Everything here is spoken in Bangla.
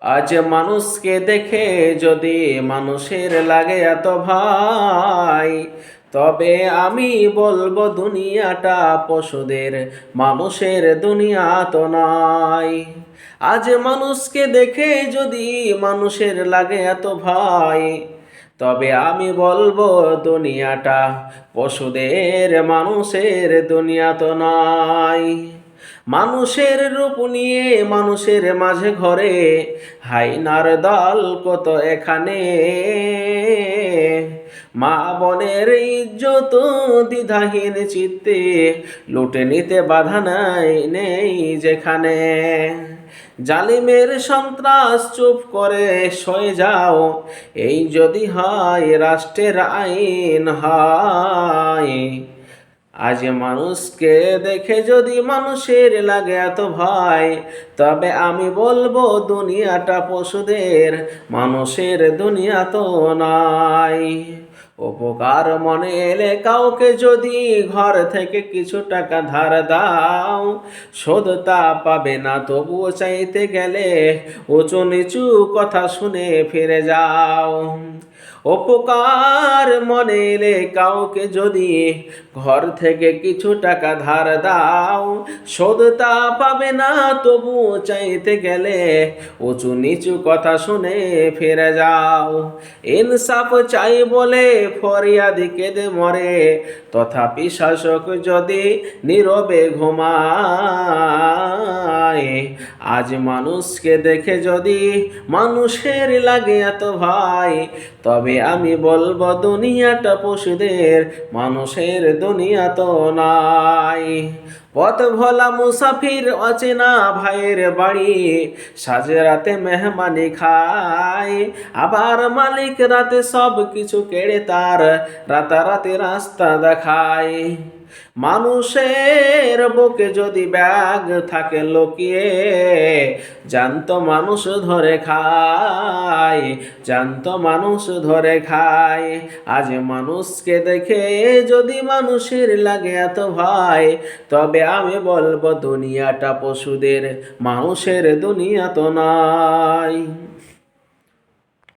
আজ মানুষকে দেখে যদি মানুষের লাগে এত ভাই, তবে আমি বলবো দুনিয়াটা পশুদের, মানুষের দুনিয়া তো নয়। আজ মানুষকে দেখে যদি মানুষের লাগে এত ভাই, তবে আমি বলবো দুনিয়াটা পশুদের, মানুষের দুনিয়া তো নয়। মানুষের রূপ নিয়ে মানুষের মাঝে ঘরে হাইনার দল কত এখানে। মা বোনের ইজ্জত দ্বিধাহীন চিত্তে লুটে নিতে বাধা নেই যেখানে। জালিমের সন্ত্রাস চুপ করে সয়ে যাও, এই যদি হয় রাষ্ট্রের আইন হয়। আজ মানুষকে দেখে যদি মানুষের লাগে এত ভয়, তবে আমি বলবো দুনিয়াটা পশুদের, মানুষের দুনিয়া তো নয়। উপকার মনে এলে কাউকে যদি ঘর থেকে কিছু টাকা ধার দাও, শোধ তা পাবে না তবুও চাইতে গেলে উঁচু নিচু কথা শুনে ফিরে যাও। উপকার মনে এলে কাউকে যদি ঘর থেকে কিছু টাকা ধার দাও, শোধ তা পাবে না তবু চাইতে গেলে উঁচু নিচু কথা শুনে ফিরে যাও। ইনসাফ চাই বলে ফরিয়াদি কেঁদে মরে, তথাপি শাসক যদি নীরবে ঘুমায়। আজ মানুষকে দেখে যদি মানুষের লাগে এত ভাই, তবে আমি বলবো দুনিয়াটা পশুদের, মানুষের দুনিয়া তো নাই। পথ ভোলা মুসাফির অচেনা ভাইয়ের বাড়ি সাজে রাতে মেহমানি খায়, আবার মালিক রাতে সব কিছু কেড়ে তার রাতারাতি রাস্তা দেখায়। মানুষের বুকে যদি ব্যাগ থাকে লুকিয়ে, জ্যান্ত মানুষ ধরে খায়, জ্যান্ত মানুষ ধরে খায়। আজ মানুষকে দেখে যদি মানুষের লাগে এত ভয়, তবে আমি বলবো দুনিয়াটা পশুদের, মানুষের দুনিয়া তো নয়।